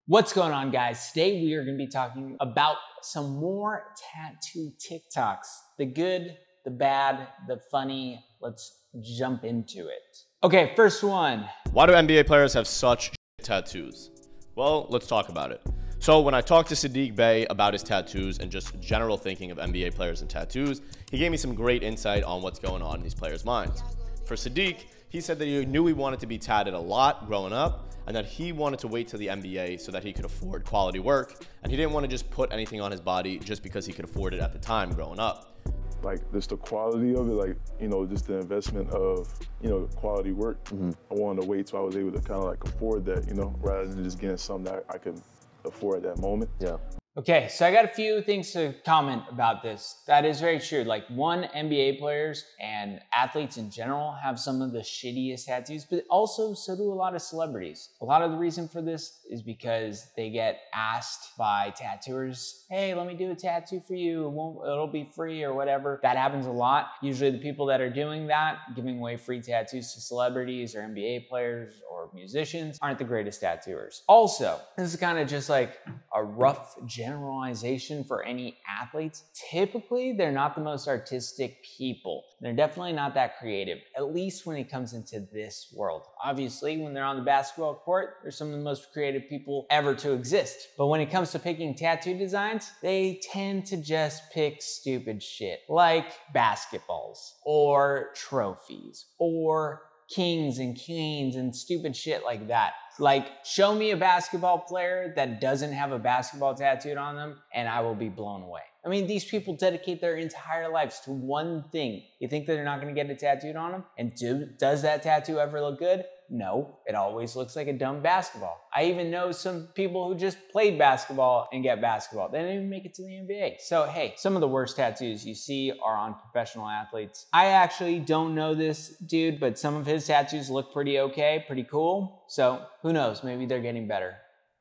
What's going on, guys? Today we are going to be talking about some more tattoo TikToks. The good, the bad, the funny. Let's jump into it. Okay, first one. Why do NBA players have such tattoos? Well, let's talk about it. So when I talked to Sadiq Bey about his tattoos and just general thinking of NBA players and tattoos, he gave me some great insight on what's going on in these players' minds. For Sadiq, he said that he knew he wanted to be tatted a lot growing up, and that he wanted to wait till the NBA so that he could afford quality work, and he didn't want to just put anything on his body just because he could afford it at the time growing up. Like, just the quality of it, like, you know, just the investment of, you know, quality work. I wanted to wait till I was able to kind of like afford that, you know, rather than just getting something that I could afford at that moment. Yeah. Okay, so I got a few things to comment about this. That is very true. Like, NBA players and athletes in general have some of the shittiest tattoos, but also so do a lot of celebrities. A lot of the reason for this is because they get asked by tattooers, hey, let me do a tattoo for you. It'll be free or whatever. That happens a lot. Usually the people that are doing that, giving away free tattoos to celebrities or NBA players or musicians, aren't the greatest tattooers. Also, this is kind of just like a rough generalization for any athletes. Typically, they're not the most artistic people. They're definitely not that creative, at least when it comes into this world. Obviously, when they're on the basketball court, they're some of the most creative people ever to exist. But when it comes to picking tattoo designs, they tend to just pick stupid shit, like basketballs, or trophies, or kings and queens and stupid shit like that. Like, show me a basketball player that doesn't have a basketball tattooed on them, and I will be blown away. I mean, these people dedicate their entire lives to one thing. You think that they're not gonna get it tattooed on them? And does that tattoo ever look good? No, it always looks like a dumb basketball. I even know some people who just played basketball and get basketball. They didn't even make it to the NBA. So hey, some of the worst tattoos you see are on professional athletes. I actually don't know this dude, but some of his tattoos look pretty okay, pretty cool. So who knows, maybe they're getting better.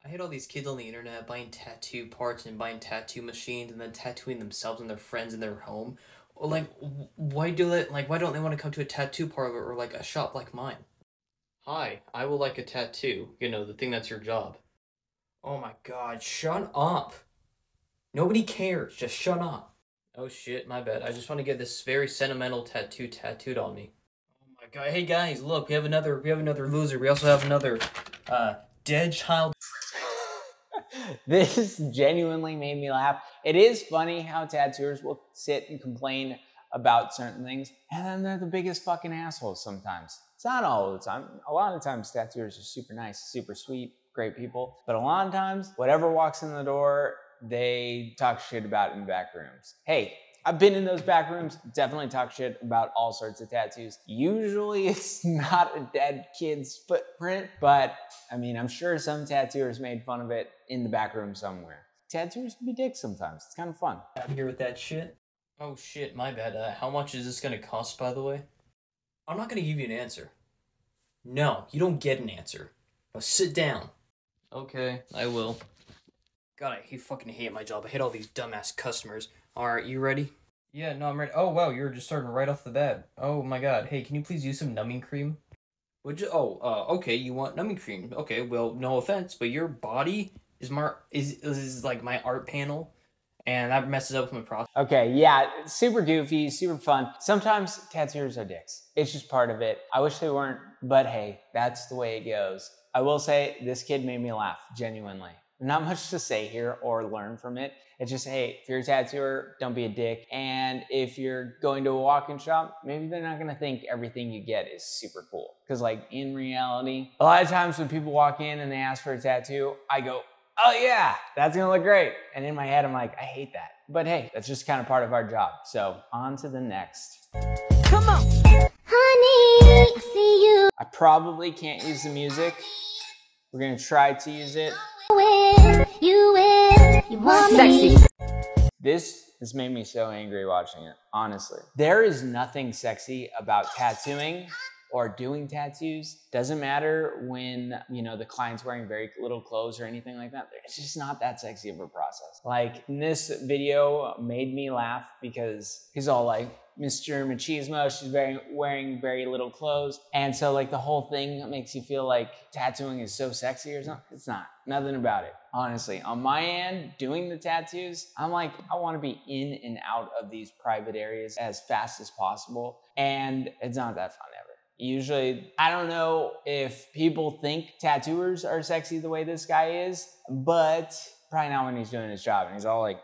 I hate all these kids on the internet buying tattoo parts and buying tattoo machines and then tattooing themselves and their friends in their home. Or like, why don't they want to come to a tattoo parlor or like a shop like mine? Hi, I will like a tattoo. You know, the thing that's your job. Oh my god, shut up. Nobody cares, just shut up. Oh shit, my bad. I just want to get this very sentimental tattoo tattooed on me. Oh my god, hey guys, look, we have another loser. We also have another, dead child. This genuinely made me laugh. It is funny how tattooers will sit and complain about certain things, and then they're the biggest fucking assholes sometimes. It's not all the time. A lot of times tattooers are super nice, super sweet, great people. But a lot of times, whatever walks in the door, they talk shit about in back rooms. Hey, I've been in those back rooms, definitely talk shit about all sorts of tattoos. Usually it's not a dead kid's footprint, but I mean, I'm sure some tattooers made fun of it in the back room somewhere. Tattooers can be dicks sometimes. It's kind of fun. Out here with that shit. Oh shit, my bad. How much is this gonna cost, by the way? I'm not gonna give you an answer. No, you don't get an answer. Now sit down. Okay, I will. God, I fucking hate my job. I hate all these dumbass customers. Alright, you ready? Yeah, no, I'm ready. Oh, wow, you're just starting right off the bat. Oh my god. Hey, can you please use some numbing cream? Okay, you want numbing cream. Okay, well, no offense, but your body is like my art panel, and that messes up with my process. Okay, yeah, super goofy, super fun. Sometimes tattooers are dicks. It's just part of it. I wish they weren't, but hey, that's the way it goes. I will say, this kid made me laugh, genuinely. Not much to say here or learn from it. It's just, hey, if you're a tattooer, don't be a dick. And if you're going to a walk-in shop, maybe they're not gonna think everything you get is super cool. Because like, in reality, a lot of times when people walk in and they ask for a tattoo, I go, oh yeah, that's gonna look great. And in my head, I'm like, I hate that. But hey, that's just kind of part of our job. So on to the next. Come on. Honey, I see you. I probably can't use the music. We're gonna try to use it. You want me. Sexy. This has made me so angry watching it, honestly. There is nothing sexy about tattooing or doing tattoos. Doesn't matter when, you know, the client's wearing very little clothes or anything like that. It's just not that sexy of a process. Like in this video made me laugh because he's all like, Mr. Machismo, she's wearing very little clothes. And so like the whole thing makes you feel like tattooing is so sexy or something. It's not, nothing about it. Honestly, on my end, doing the tattoos, I'm like, I want to be in and out of these private areas as fast as possible. And it's not that fun ever. Usually, I don't know if people think tattooers are sexy the way this guy is, but probably not when he's doing his job. And he's all like,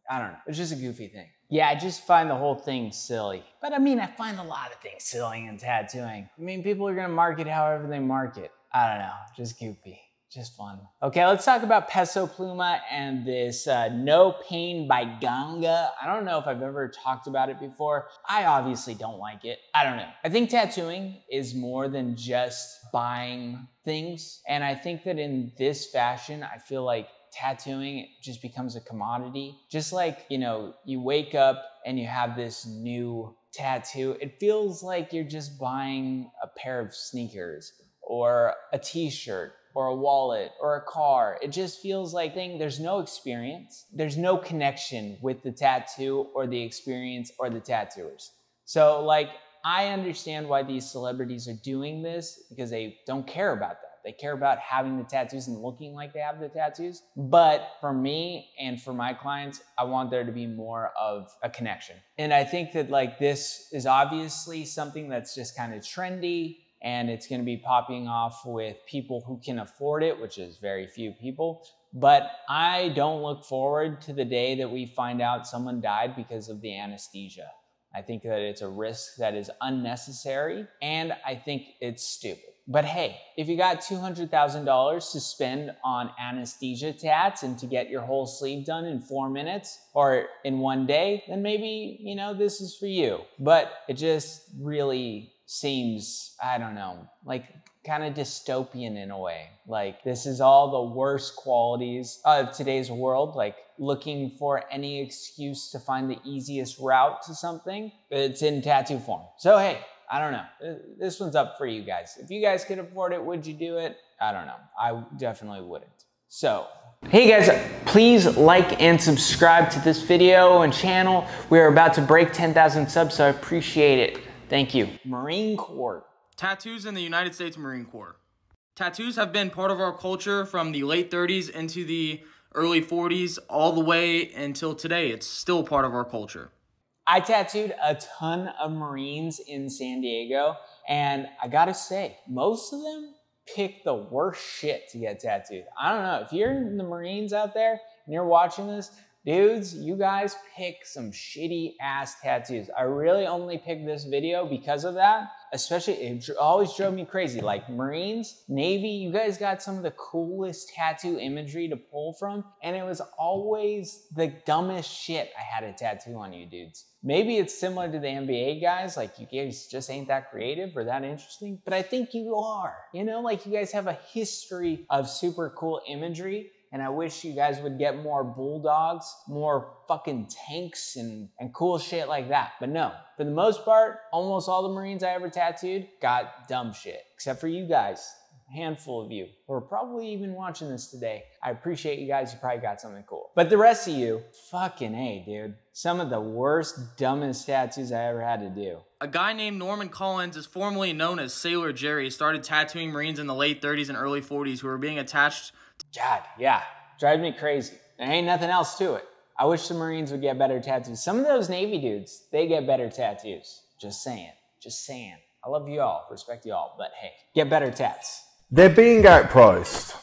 I don't know, it's just a goofy thing. Yeah, I just find the whole thing silly. But I mean, I find a lot of things silly in tattooing. I mean, people are gonna market however they market. I don't know, just goofy, just fun. Okay, let's talk about Peso Pluma and this No Pain by Ganga. I don't know if I've ever talked about it before. I obviously don't like it. I don't know. I think tattooing is more than just buying things. And I think that in this fashion, I feel like tattooing just becomes a commodity. Just like, you know, you wake up and you have this new tattoo, it feels like you're just buying a pair of sneakers or a t-shirt or a wallet or a car. It just feels like there's no experience. There's no connection with the tattoo or the experience or the tattooers. So like, I understand why these celebrities are doing this because they don't care about that. They care about having the tattoos and looking like they have the tattoos. But for me and for my clients, I want there to be more of a connection. And I think that like this is obviously something that's just kind of trendy and it's going to be popping off with people who can afford it, which is very few people. But I don't look forward to the day that we find out someone died because of the anesthesia. I think that it's a risk that is unnecessary and I think it's stupid. But hey, if you got $200,000 to spend on anesthesia tats and to get your whole sleeve done in 4 minutes or in 1 day, then maybe, you know, this is for you. But it just really seems, I don't know, like kind of dystopian in a way. Like this is all the worst qualities of today's world, like looking for any excuse to find the easiest route to something. It's in tattoo form. So hey, I don't know. This one's up for you guys. If you guys could afford it, would you do it? I don't know. I definitely wouldn't. So, hey guys, please like and subscribe to this video and channel. We are about to break 10,000 subs, so I appreciate it. Thank you. Marine Corps. Tattoos in the United States Marine Corps. Tattoos have been part of our culture from the late 30s into the early 40s, all the way until today. It's still part of our culture. I tattooed a ton of Marines in San Diego, and I gotta say, most of them pick the worst shit to get tattooed. I don't know, if you're in the Marines out there and you're watching this, dudes, you guys pick some shitty ass tattoos. I really only picked this video because of that. Especially, it always drove me crazy. Like Marines, Navy, you guys got some of the coolest tattoo imagery to pull from. And it was always the dumbest shit I had a tattoo on you dudes. Maybe it's similar to the NBA guys, like you guys just ain't that creative or that interesting, but I think you are. You know, like you guys have a history of super cool imagery. And I wish you guys would get more bulldogs, more fucking tanks and cool shit like that. But no, for the most part, almost all the Marines I ever tattooed got dumb shit. Except for you guys, a handful of you who are probably even watching this today. I appreciate you guys, you probably got something cool. But the rest of you, fucking A, dude. Some of the worst, dumbest tattoos I ever had to do. A guy named Norman Collins is formerly known as Sailor Jerry, started tattooing Marines in the late 30s and early 40s who were being attached. God, yeah, drives me crazy. There ain't nothing else to it. I wish the Marines would get better tattoos. Some of those Navy dudes, they get better tattoos. Just saying, just saying. I love you all, respect you all, but hey, get better tats. They're being outpriced.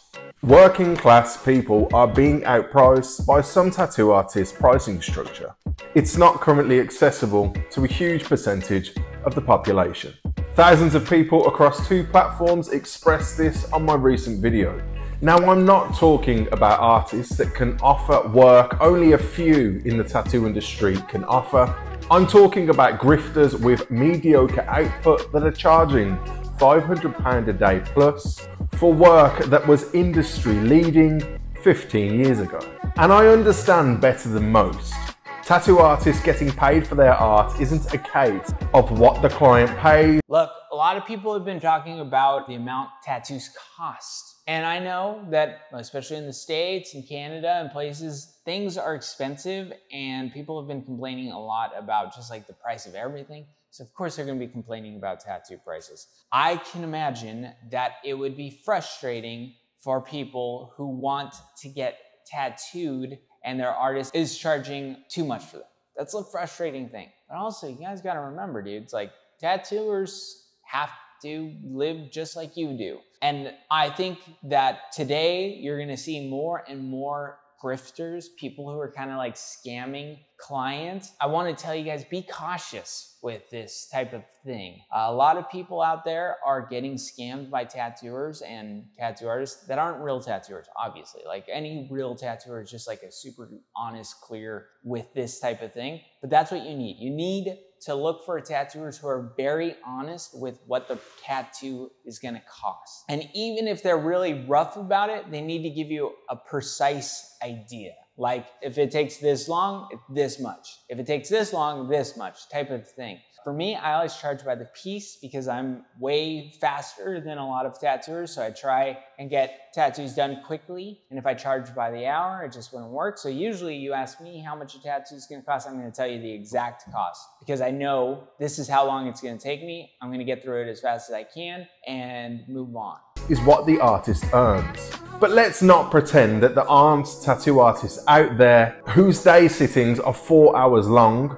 Working class people are being outpriced by some tattoo artists' pricing structure. It's not currently accessible to a huge percentage of the population. Thousands of people across 2 platforms expressed this on my recent video. Now, I'm not talking about artists that can offer work only a few in the tattoo industry can offer. I'm talking about grifters with mediocre output that are charging £500 a day plus for work that was industry leading 15 years ago. And I understand better than most. Tattoo artists getting paid for their art isn't a case of what the client pays. Look, a lot of people have been talking about the amount tattoos cost. And I know that, especially in the States and Canada and places, things are expensive and people have been complaining a lot about just like the price of everything. So of course they're gonna be complaining about tattoo prices. I can imagine that it would be frustrating for people who want to get tattooed and their artist is charging too much for them. That's a frustrating thing. But also, you guys gotta remember, dude, it's like tattooers have to live just like you do. And I think that today you're gonna see more and more grifters, people who are kind of like scamming clients. I want to tell you guys, be cautious with this type of thing. A lot of people out there are getting scammed by tattooers and tattoo artists that aren't real tattooers, obviously. Like any real tattooer is just like a super honest, clear with this type of thing. But that's what you need. You need to look for tattooers who are very honest with what the tattoo is gonna cost. And even if they're really rough about it, they need to give you a precise idea. Like if it takes this long, this much. If it takes this long, this much type of thing. For me, I always charge by the piece because I'm way faster than a lot of tattooers. So I try and get tattoos done quickly. And if I charge by the hour, it just wouldn't work. So usually you ask me how much a tattoo is gonna cost, I'm gonna tell you the exact cost because I know this is how long it's gonna take me. I'm gonna get through it as fast as I can and move on. Is what the artist earns. But let's not pretend that there aren't tattoo artists out there whose day sittings are 4 hours long.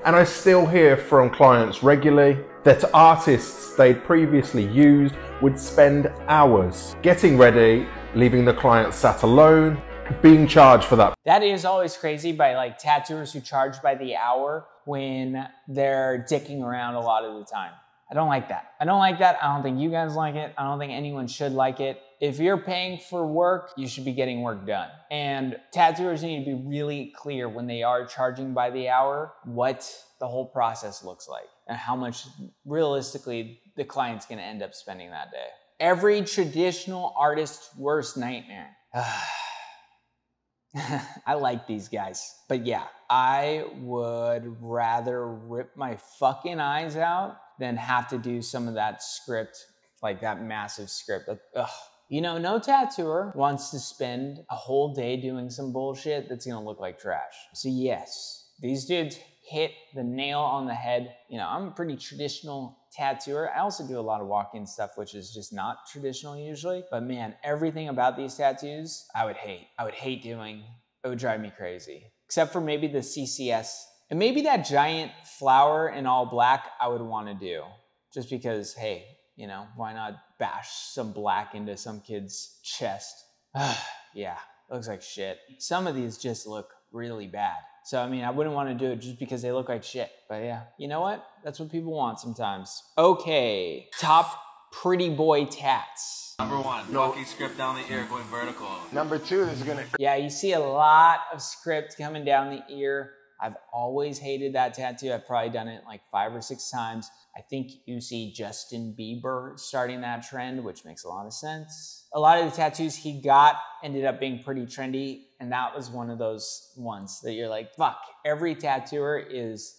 And I still hear from clients regularly that artists they'd previously used would spend hours getting ready, leaving the client sat alone, being charged for that. That is always crazy by like tattooers who charge by the hour when they're dicking around a lot of the time. I don't like that. I don't like that. I don't think you guys like it. I don't think anyone should like it. If you're paying for work, you should be getting work done. And tattooers need to be really clear when they are charging by the hour, what the whole process looks like and how much realistically the client's gonna end up spending that day. Every traditional artist's worst nightmare. I like these guys, but yeah, I would rather rip my fucking eyes out than have to do some of that script, like that massive script. Ugh. You know, no tattooer wants to spend a whole day doing some bullshit that's gonna look like trash. So yes, these dudes hit the nail on the head. You know, I'm a pretty traditional tattooer. I also do a lot of walk-in stuff, which is just not traditional usually. But man, everything about these tattoos, I would hate doing. It would drive me crazy. Except for maybe the CCS. And maybe that giant flower in all black I would want to do. Just because, hey, you know, why not bash some black into some kid's chest? Yeah, looks like shit. Some of these just look really bad. So, I mean, I wouldn't want to do it just because they look like shit. But yeah, you know what? That's what people want sometimes. Okay, top pretty boy tats. Number one, fucking script down the ear going vertical. Number two, this is gonna... Yeah, you see a lot of script coming down the ear. I've always hated that tattoo. I've probably done it like 5 or 6 times. I think you see Justin Bieber starting that trend, which makes a lot of sense. A lot of the tattoos he got ended up being pretty trendy, and that was one of those ones that you're like, fuck, every tattooer is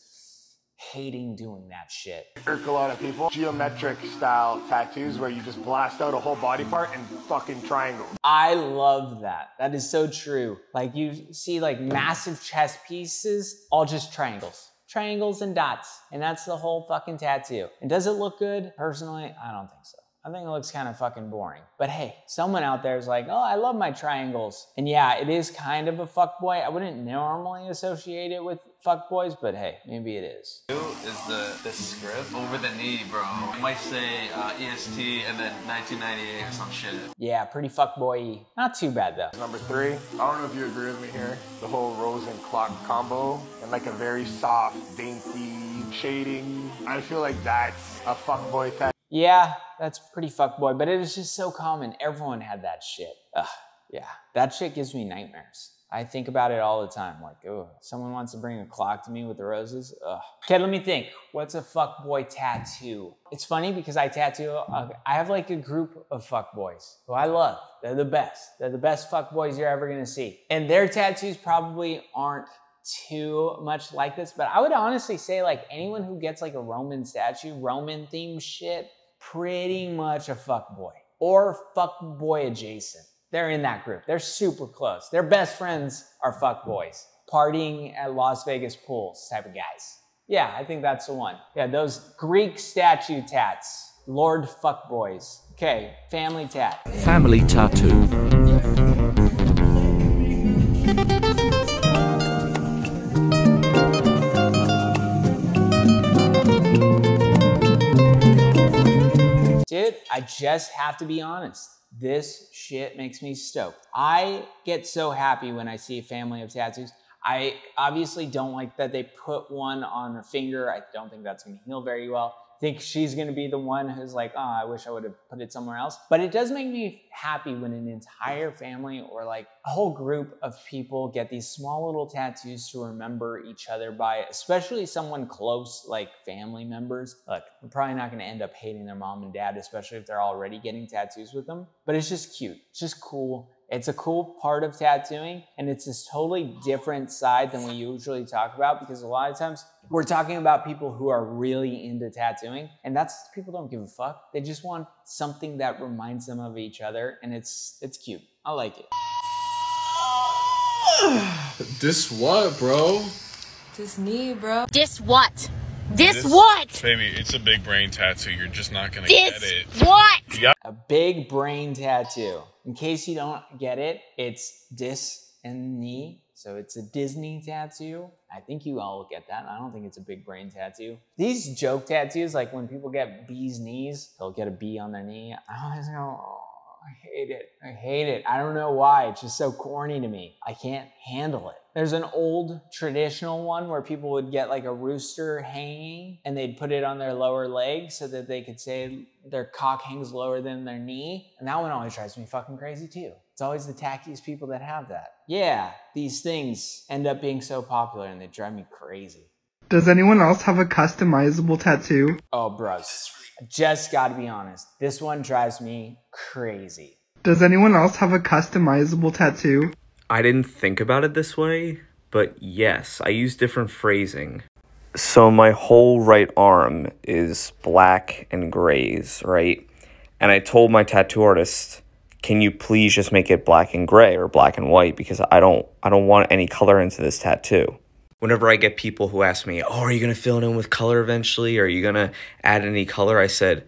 hating doing that shit. Irk a lot of people. Geometric style tattoos where you just blast out a whole body part and fucking triangle. I love that. That is so true. Like you see like massive chest pieces, all just triangles. Triangles and dots. And that's the whole fucking tattoo. And does it look good? Personally, I don't think so. I think it looks kind of fucking boring. But hey, someone out there is like, oh, I love my triangles. And yeah, it is kind of a fuckboy. I wouldn't normally associate it with fuckboys, but hey, maybe it is. Is the script over the knee, bro. It might say EST and then 1998 or some shit. Yeah, pretty fuckboy-y. Not too bad though. Number three, I don't know if you agree with me here. The whole rose and clock combo and like a very soft, dainty shading. I feel like that's a fuckboy tattoo. Yeah, that's pretty fuckboy, but it is just so common. Everyone had that shit. Ugh, yeah, that shit gives me nightmares. I think about it all the time, like, oh, someone wants to bring a clock to me with the roses? Ugh. Okay, let me think. What's a fuckboy tattoo? It's funny because I tattoo, I have like a group of fuckboys who I love. They're the best. They're the best fuckboys you're ever gonna see. And their tattoos probably aren't too much like this, but I would honestly say like anyone who gets like a Roman statue, Roman themed shit, pretty much a fuckboy or fuckboy adjacent. They're in that group. They're super close. Their best friends are fuckboys, partying at Las Vegas pools type of guys. Yeah, I think that's the one. Yeah, those Greek statue tats. Lord fuckboys. Okay, family tat. Family tattoo. Dude, I just have to be honest. This shit makes me stoked. I get so happy when I see a family of tattoos. I obviously don't like that they put one on her finger. I don't think that's gonna heal very well. I think she's gonna be the one who's like, oh, I wish I would have put it somewhere else. But it does make me happy when an entire family or like a whole group of people get these small little tattoos to remember each other by, especially someone close, like family members. Look, I'm probably not gonna end up hating their mom and dad, especially if they're already getting tattoos with them, but it's just cute, it's just cool. It's a cool part of tattooing, and it's this totally different side than we usually talk about, because a lot of times we're talking about people who are really into tattooing, and that's, people don't give a fuck. They just want something that reminds them of each other, and it's cute. I like it. This what, bro? This knee, bro. This what? This what? Baby, it's a big brain tattoo. You're just not gonna get it. What? Yeah. A big brain tattoo. In case you don't get it, it's dis and knee. So it's a Disney tattoo. I think you all get that. I don't think it's a big brain tattoo. These joke tattoos, like when people get bee's knees, they'll get a bee on their knee. I always go, oh, I hate it. I hate it. I don't know why. It's just so corny to me. I can't handle it. There's an old traditional one where people would get like a rooster hanging and they'd put it on their lower leg so that they could say their cock hangs lower than their knee. And that one always drives me fucking crazy too. It's always the tackiest people that have that. Yeah, these things end up being so popular and they drive me crazy. Does anyone else have a customizable tattoo? Oh, bros, I just gotta be honest. This one drives me crazy. Does anyone else have a customizable tattoo? I didn't think about it this way, but yes, I use different phrasing. So my whole right arm is black and grays, right? And I told my tattoo artist, can you please just make it black and gray or black and white, because I don't want any color into this tattoo. Whenever I get people who ask me, oh, are you going to fill it in with color eventually? Are you going to add any color? I said,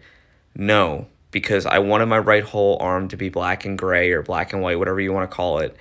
no, because I wanted my right whole arm to be black and gray or black and white, whatever you want to call it.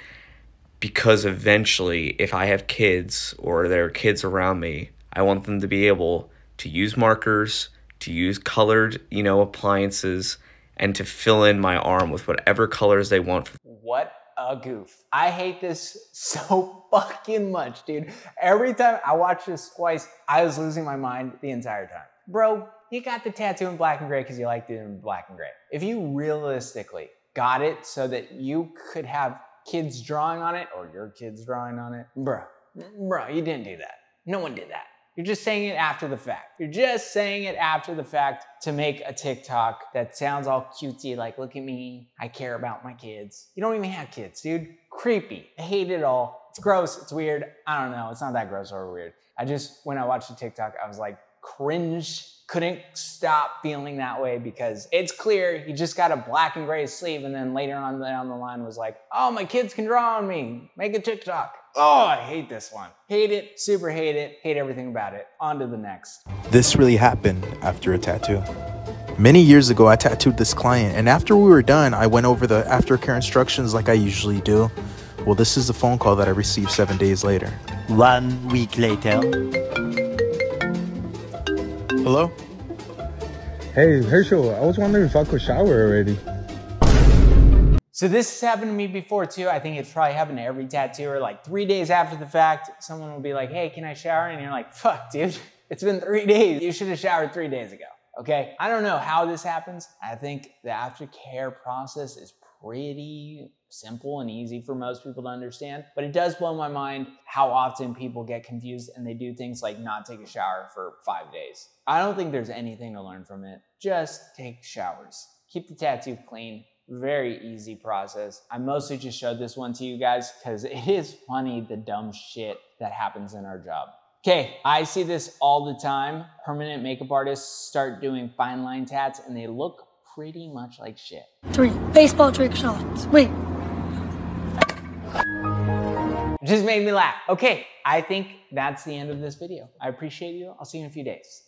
Because eventually, if I have kids or there are kids around me, I want them to be able to use markers, to use colored, appliances, and to fill in my arm with whatever colors they want. What a goof. I hate this so fucking much, dude. Every time I watched this twice, I was losing my mind the entire time. Bro, you got the tattoo in black and gray because you liked it in black and gray. If you realistically got it so that you could have kids drawing on it or your kids drawing on it, bro, you didn't do that. No one did that. You're just saying it after the fact. You're just saying it after the fact to make a TikTok that sounds all cutesy, like, look at me, I care about my kids. You don't even have kids, dude. Creepy. I hate it all. It's gross, it's weird. I don't know, it's not that gross or weird. When I watched the TikTok, I was like, cringe. Couldn't stop feeling that way because it's clear he just got a black and gray sleeve, and then later on down the line was like, oh, my kids can draw on me. Make a TikTok. Oh, I hate this one. Hate it, super hate it, hate everything about it. On to the next. This really happened after a tattoo. Many years ago, I tattooed this client, and after we were done, I went over the aftercare instructions like I usually do. Well, this is the phone call that I received 7 days later. 1 week later. Hello? Hey, Herschel, I was wondering if I could shower already. So this has happened to me before too. I think it's probably happened to every tattooer. Like 3 days after the fact, someone will be like, hey, can I shower? And you're like, fuck, dude, it's been 3 days. You should have showered 3 days ago, okay? I don't know how this happens. I think the aftercare process is pretty simple and easy for most people to understand, but it does blow my mind how often people get confused and they do things like not take a shower for 5 days. I don't think there's anything to learn from it. Just take showers. Keep the tattoo clean. Very easy process. I mostly just showed this one to you guys because it is funny the dumb shit that happens in our job. Okay, I see this all the time. Permanent makeup artists start doing fine line tats and they look pretty much like shit. 3 baseball trick shots. Wait. Just made me laugh. Okay, I think that's the end of this video. I appreciate you. I'll see you in a few days.